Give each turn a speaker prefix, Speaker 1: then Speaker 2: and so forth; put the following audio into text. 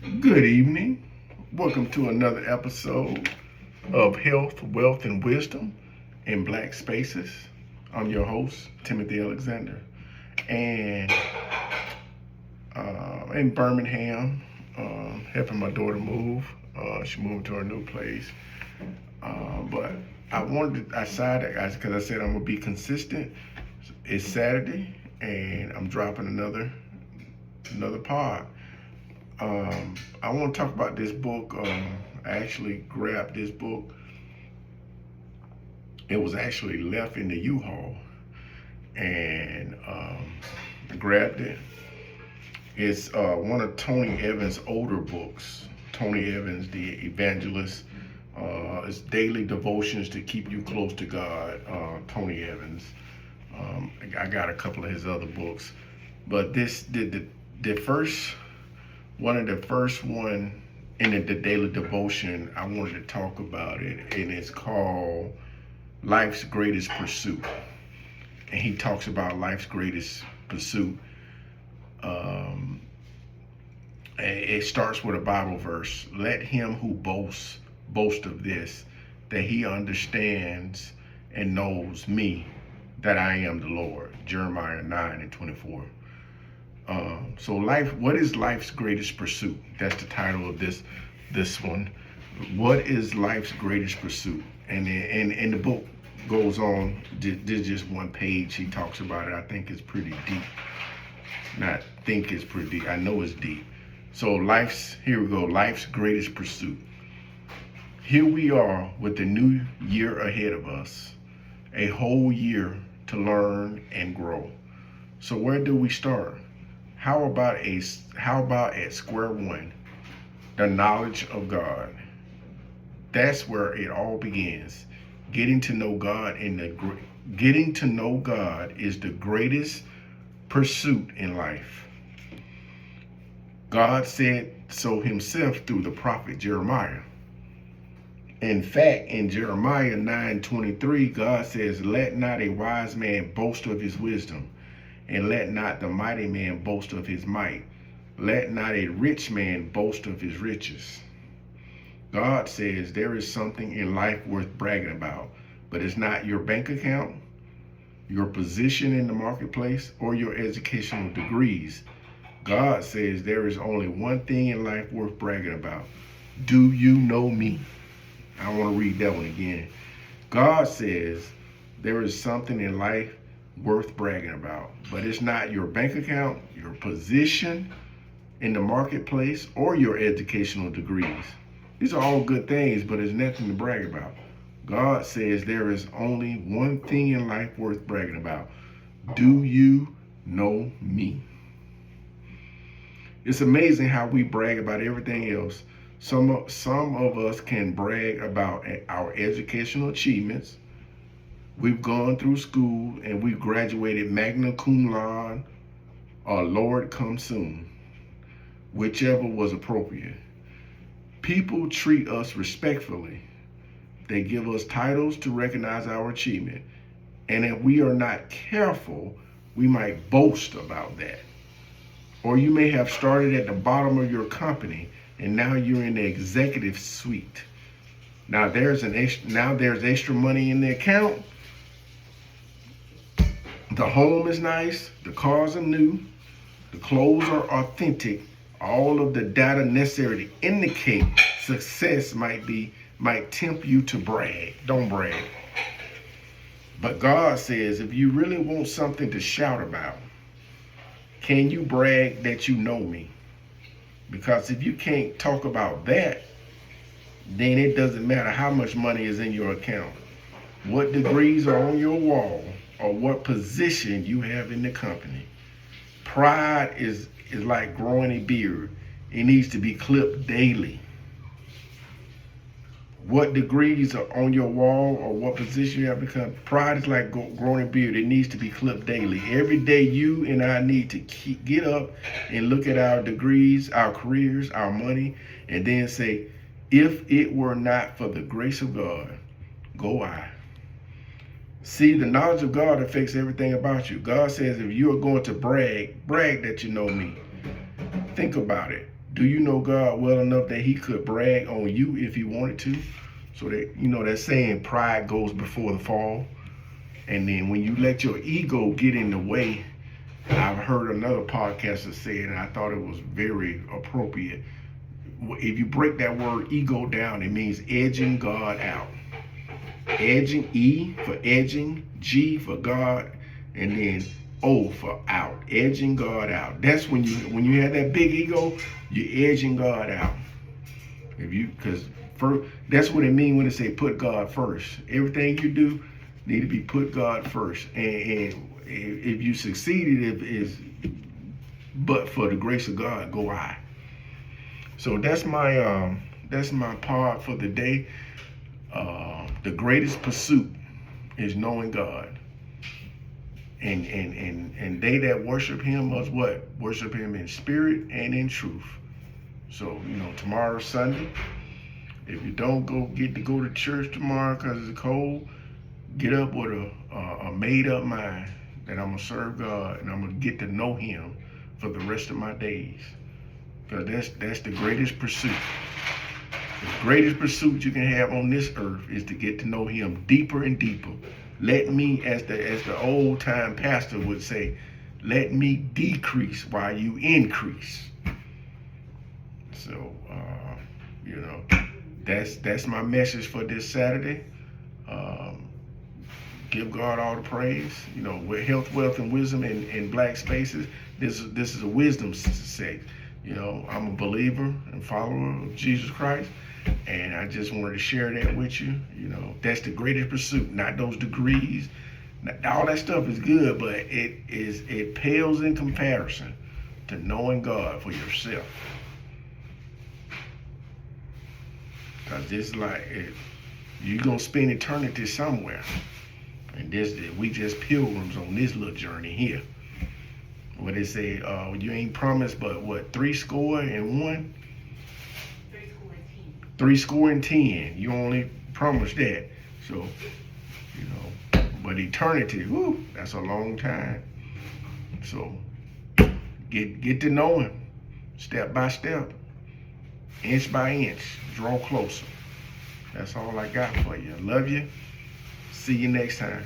Speaker 1: Good evening. Welcome to another episode of Health, Wealth, and Wisdom in Black Spaces. I'm your host, Timothy Alexander, and in Birmingham, helping my daughter move. She moved to her new place, but I decided, because I said I'm gonna be consistent. It's Saturday, and I'm dropping another pod. I want to talk about this book. I actually grabbed this book. It was actually left in the U-Haul, and I grabbed it. It's one of Tony Evans' older books. Tony Evans, the evangelist. It's daily devotions to keep you close to God. Tony Evans. I got a couple of his other books, but this the first. One of the first one in the daily devotion, I wanted to talk about it, and it's called Life's Greatest Pursuit. And he talks about life's greatest pursuit. It starts with a Bible verse. Let him who boasts boast of this, that he understands and knows me, that I am the Lord. Jeremiah 9:24. So what is life's greatest pursuit? That's the title of this one. What is life's greatest pursuit? And the book goes on. This is just one page. He talks about it. I think it's pretty deep. Not think it's pretty deep. I know it's deep. So here we go. Life's greatest pursuit. Here we are with the new year ahead of us. A whole year to learn and grow. So where do we start? How about at square one? The knowledge of God. That's where it all begins. Getting to know God is the greatest pursuit in life. God said so himself through the prophet Jeremiah. In fact, in Jeremiah 9:23, God says, "Let not a wise man boast of his wisdom, and let not the mighty man boast of his might. Let not a rich man boast of his riches." God says there is something in life worth bragging about, but it's not your bank account, your position in the marketplace, or your educational degrees. God says there is only one thing in life worth bragging about. Do you know me? I want to read that one again. God says there is something in life worth bragging about, but it's not your bank account, your position in the marketplace, or your educational degrees. These are all good things, but it's nothing to brag about. God says there is only one thing in life worth bragging about. Do you know me? It's amazing how we brag about everything else. Some of us can brag about our educational achievements. We've gone through school and we've graduated magna cum laude or Lord come soon, whichever was appropriate. People treat us respectfully. They give us titles to recognize our achievement. And if we are not careful, we might boast about that. Or you may have started at the bottom of your company and now you're in the executive suite. Now there's extra money in the account. The home is nice, the cars are new, the clothes are authentic. All of the data necessary to indicate success might tempt you to brag. Don't brag. But God says, if you really want something to shout about, can you brag that you know me? Because if you can't talk about that, then it doesn't matter how much money is in your account, what degrees are on your wall, or what position you have in the company. Pride is like growing a beard. It needs to be clipped daily. What degrees are on your wall or what position you have become. Pride is like growing a beard. It needs to be clipped daily. Every day you and I need to get up and look at our degrees, our careers, our money, and then say, if it were not for the grace of God, go I. See, the knowledge of God affects everything about you. God says if you are going to brag that you know me. Think about it. Do you know God well enough that he could brag on you if he wanted to? So that, that saying, pride goes before the fall. And then when you let your ego get in the way, I've heard another podcaster say it, and I thought it was very appropriate. If you break that word ego down, it means edging God out. Edging, E for edging, G for God, and then O for out. Edging God out. That's when you have that big ego, you're edging God out. Because that's what it means when it say put God first. Everything you do need to be put God first. And if you succeeded, but for the grace of God, go I. So that's my part for the day. The greatest pursuit is knowing God. And they that worship him must what? Worship him in spirit and in truth. So, tomorrow's Sunday. If you don't get to go to church tomorrow because it's cold, get up with a made up mind that I'm going to serve God and I'm going to get to know him for the rest of my days. Because that's the greatest pursuit. The greatest pursuit you can have on this earth is to get to know him deeper and deeper. Let me, as the old time pastor would say, let me decrease while you increase. So, that's my message for this Saturday. Give God all the praise. With health, wealth, and wisdom in black spaces, this is a wisdom sect. I'm a believer and follower of Jesus Christ, and I just wanted to share that with you. That's the greatest pursuit, not those degrees. All that stuff is good, but it pales in comparison to knowing God for yourself. Because it's like you're going to spend eternity somewhere. And we just pilgrims on this little journey here. What they say, you ain't promised but what, 61? 10. You only promised that. So, but eternity, whoo, that's a long time. So get to know him step by step, inch by inch, draw closer. That's all I got for you. Love you. See you next time.